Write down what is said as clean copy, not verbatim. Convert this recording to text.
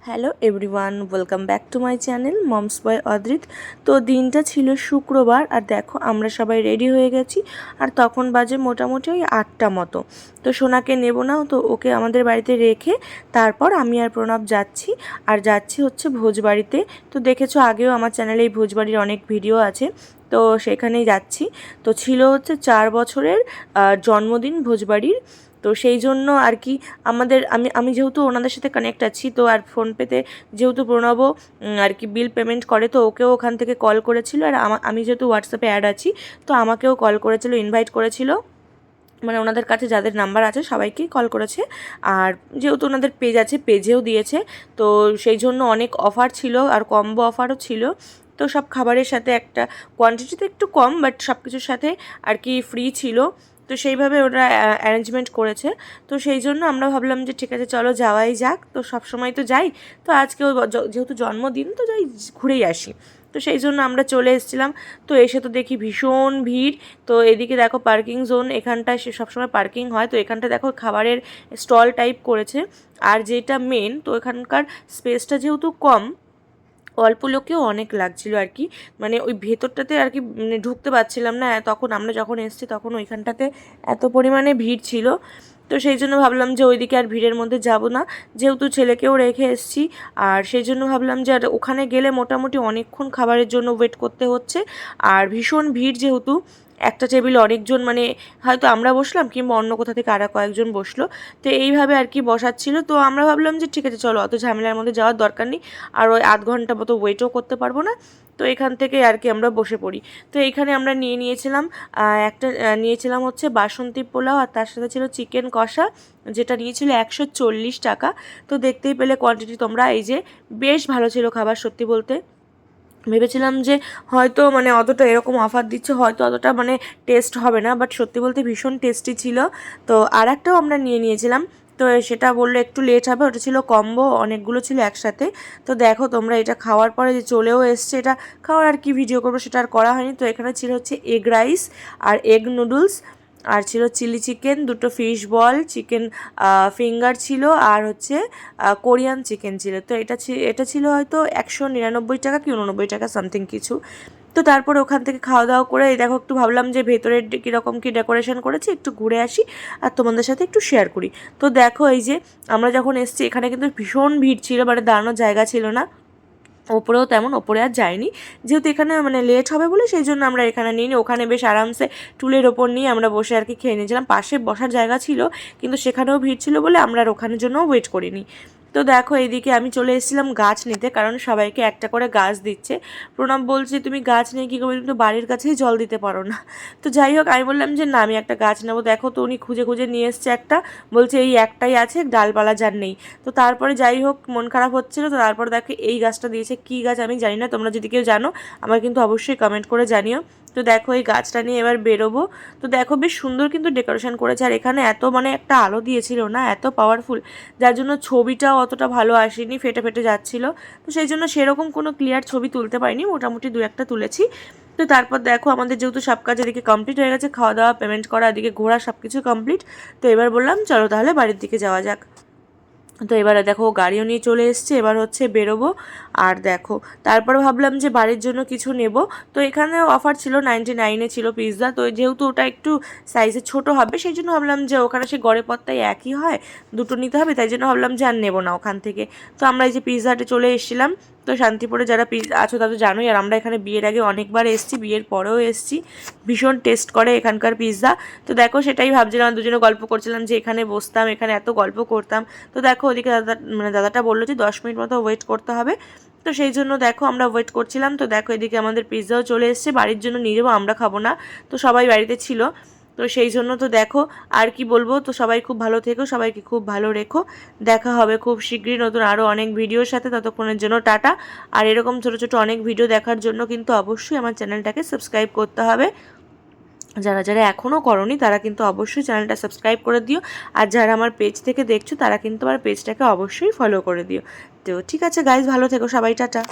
Hello everyone, welcome back to my channel mom's boy Adrit. তো দিনটা ছিল শুক্রবার, আর দেখো আমরা সবাই রেডি হয়ে গেছি। আর তখন বাজে মোটামুটি ওই 8টা মতো। তো সোনাকে নেব না, তো ওকে আমাদের বাড়িতে রেখে তারপর আমি আর প্রণব যাচ্ছি। আর যাচ্ছি হচ্ছে ভোজবাড়িতে। তো দেখেছো আগেও আমার চ্যানেলে এই ভোজবাড়ির অনেক ভিডিও আছে, তো সেখানেই যাচ্ছি। তো ছিল হচ্ছে 4 বছরের জন্মদিন ভোজবাড়ির। তো সেই জন্য আর কি আমাদের আমি যেহেতু ওনাদের সাথে কানেক্ট আছি, তো আর ফোনপেতে যেহেতু প্রণবও আর কি বিল পেমেন্ট করে, তো ওকেও ওখান থেকে কল করেছিল। আর আমি যেহেতু হোয়াটসঅ্যাপে অ্যাড আছি, তো আমাকেও কল করেছিল, ইনভাইট করেছিল। মানে ওনাদের কাছে যাদের নাম্বার আছে সবাইকেই কল করেছে। আর যেহেতু ওনাদের পেজ আছে, পেজেও দিয়েছে। তো সেই জন্য অনেক অফার ছিল, আর কম্বো অফারও ছিল। তো সব খাবারের সাথে একটা কোয়ান্টিটিতে একটু কম, বাট সব কিছুর সাথে আর কি ফ্রি ছিল। তো সেইভাবে ওরা অ্যারেঞ্জমেন্ট করেছে। তো সেই জন্য আমরা ভাবলাম যে ঠিক আছে চলো যাওয়াই যাক, তো সব সময় তো যাই, তো আজকেও যেহেতু জন্মদিন, তো যাই ঘুরেই আসি। তো সেই জন্য আমরা চলে এসেছিলাম। তো এসে তো দেখি ভীষণ ভিড়। তো এদিকে দেখো পার্কিং জোন, এখানটায় সবসময় পার্কিং হয়, তো এখানটা দেখো খাবারের স্টল টাইপ করেছে। আর যেটা মেন, তো এখানকার স্পেসটা যেহেতু কম, অল্প লোকেও অনেক লাগছিল আর কি। মানে ওই ভেতরটাতে আর কি মানে ঢুকতে পারছিলাম না, তখন আমরা যখন এসেছি তখন ওইখানটাতে এত পরিমাণে ভিড় ছিল। তো সেই জন্য ভাবলাম যে ওইদিকে আর ভিড়ের মধ্যে যাব না, যেহেতু ছেলেকেও রেখে এসেছি। আর সেই জন্য ভাবলাম যে আর ওখানে গেলে মোটামুটি অনেকক্ষণ খাবারের জন্য ওয়েট করতে হচ্ছে। আর ভীষণ ভিড় যেহেতু, একটা টেবিলে অনেকজন, মানে হয়তো আমরা বসলাম কিংবা অন্য কোথা থেকে আর কয়েকজন বসলো। তো এইভাবে আর কি বসাচ্ছিল। তো আমরা ভাবলাম যে ঠিক আছে চলো, অত ঝামেলার মধ্যে যাওয়ার দরকার নেই, আর ওই আধ ঘন্টা মতো ওয়েটও করতে পারবো না। তো এখান থেকে আর কি আমরা বসে পড়ি। তো এইখানে আমরা নিয়েছিলাম নিয়েছিলাম হচ্ছে বাসন্তী পোলাও, আর তার সাথে ছিল চিকেন কষা, যেটা নিয়েছিল 140 টাকা। তো দেখতেই পেলে কোয়ান্টিটি তোমরা, এই যে বেশ ভালো ছিল খাবার সত্যি বলতে। ভেবেছিলাম যে হয়তো মানে অতটা এরকম অফার দিচ্ছে, হয়তো অতটা মানে টেস্ট হবে না, বাট সত্যি বলতে ভীষণ টেস্টি ছিল। তো আর একটাও আমরা নিয়েছিলাম, তো সেটা বললো একটু লেট হবে, ওটা ছিল কম্বো, অনেকগুলো ছিল একসাথে। তো দেখো তোমরা, এটা খাওয়ার পরে যে চলেও এসছে, এটা খাওয়ার আর কি ভিডিও করবো সেটা আর করা হয়নি। তো এখানে ছিল হচ্ছে এগ রাইস আর এগ নুডলস, আর ছিল চিলি চিকেন, দুটো ফিশ বল, চিকেন ফিঙ্গার ছিল, আর হচ্ছে কোরিয়ান চিকেন ছিল। তো এটা ছিল হয়তো 199 টাকা কি 89 টাকা সামথিং কিছু। তো তারপর ওখান থেকে খাওয়া দাওয়া করে এই দেখো একটু ভাবলাম যে ভেতরের কীরকম কী ডেকোরেশন করেছি একটু ঘুরে আসি আর তোমাদের সাথে একটু শেয়ার করি। তো দেখো এই যে আমরা যখন এসেছি, এখানে কিন্তু ভীষণ ভিড় ছিল, মানে দাঁড়ানোর জায়গা ছিল না। ওপরেও তেমন, ওপরে আর যাইনি, যেহেতু এখানে মানে লেট হবে বলে সেই জন্য আমরা এখানে নিইনি। ওখানে বেশ আরামসে টুলের ওপর নিয়ে আমরা বসে আর কি খেয়ে নিয়েছিলাম। পাশে বসার জায়গা ছিল, কিন্তু সেখানেও ভিড় ছিল বলে আমরা আর ওখানের জন্যও ওয়েট করিনি। তো দেখো এইদিকে আমি চলে এসেছিলাম গাছ নিতে, কারণ সবাইকে একটা করে গাছ দিচ্ছে। প্রণব বলছে তুমি গাছ নিয়ে কী করবে, তুমি তো বাড়ির কাছেই জল দিতে পারো না। তো যাই হোক, আমি বললাম যে না আমি একটা গাছ নেবো। দেখো তো উনি খুঁজে খুঁজে নিয়ে এসছে একটা, বলছে এই একটাই আছে, ডালপালা যার নেই। তো তারপরে যাই হোক মন খারাপ হচ্ছিলো, তো তারপর দেখো এই গাছটা দিয়েছে। কী গাছ আমি জানি না, তোমরা যদি কেউ জানো আমার কিন্তু অবশ্যই কমেন্ট করে জানিও। তো দেখো এই গাছটা নিয়ে এবার বেরোবো। তো দেখো বেশ সুন্দর কিন্তু ডেকোরেশন করেছে, আর এখানে এত মানে একটা আলো দিয়েছিল না, এত পাওয়ারফুল, যার জন্য ছবিটাও অতটা ভালো আসেনি, ফেটে ফেটে যাচ্ছিল। তো সেই জন্য সেরকম কোনো ক্লিয়ার ছবি তুলতে পারিনি, মোটামুটি দু একটা তুলেছি। তো তারপর দেখো আমাদের যেহেতু সব কাজ এদিকে কমপ্লিট হয়ে গেছে, খাওয়া দাওয়া পেমেন্ট করা এদিকে ঘোরা সব কিছু কমপ্লিট। তো এবার বললাম চলো তাহলে বাড়ির দিকে যাওয়া যাক। তো এবারে দেখো গাড়িও নিয়ে চলে এসছে, এবার হচ্ছে বেরোবো। আর দেখো তারপর ভাবলাম যে বাড়ির জন্য কিছু নেব। তো এখানে অফার ছিল 99-এ ছিল পিৎজা, তো যেহেতু ওটা একটু সাইজে ছোট হবে সেই জন্য ভাবলাম যে ওখানে সে গড়ে পত্তায় একই হয়, দুটো নিতে হবে, তাই জন্য ভাবলাম যে আর নেবো না ওখান থেকে। তো আমরা এই যে পিৎজা হাটে চলে এসেছিলাম। তো শান্তিপুরে যারা আছো তারা তো জানোই, আর আমরা এখানে বিয়ের আগে অনেকবার এসেছি, বিয়ের পরেও এসেছি। ভীষণ টেস্ট করে এখানকার পিৎজা। তো দেখো সেটাই ভাবছিলাম, দুজনে গল্প করছিলাম যে এখানে বসতাম, এখানে এত গল্প করতাম। তো দেখো ওদিকে দাদাটা বললো যে 10 মিনিট মতো ওয়েট করতে হবে। তো সেই জন্য দেখো আমরা ওয়েট করছিলাম। তো দেখো এদিকে আমাদের পিৎজাও চলে এসেছে, বাড়ির জন্য নিয়ে যাবো, আমরা খাবো না, তো সবাই বাড়িতে ছিল। তো সেই জন্য তো দেখো আর কি বলবো, তো সবাই খুব ভালো থেকো, সবাইকে খুব ভালো রেখো। দেখা হবে খুব শীঘ্রই নতুন আরও অনেক ভিডিওর সাথে, ততক্ষণের জন্য টাটা। আর এরকম ছোটো ছোটো অনেক ভিডিও দেখার জন্য কিন্তু অবশ্যই আমার চ্যানেলটাকে সাবস্ক্রাইব করতে হবে। যারা যারা এখনও করোনি তারা কিন্তু অবশ্যই চ্যানেলটা সাবস্ক্রাইব করে দিও, আর যারা আমার পেজ থেকে দেখছো তারা কিন্তু আমার পেজটাকে অবশ্যই ফলো করে দিও। তো ঠিক আছে গাইজ, ভালো থেকো সবাই, টাটা।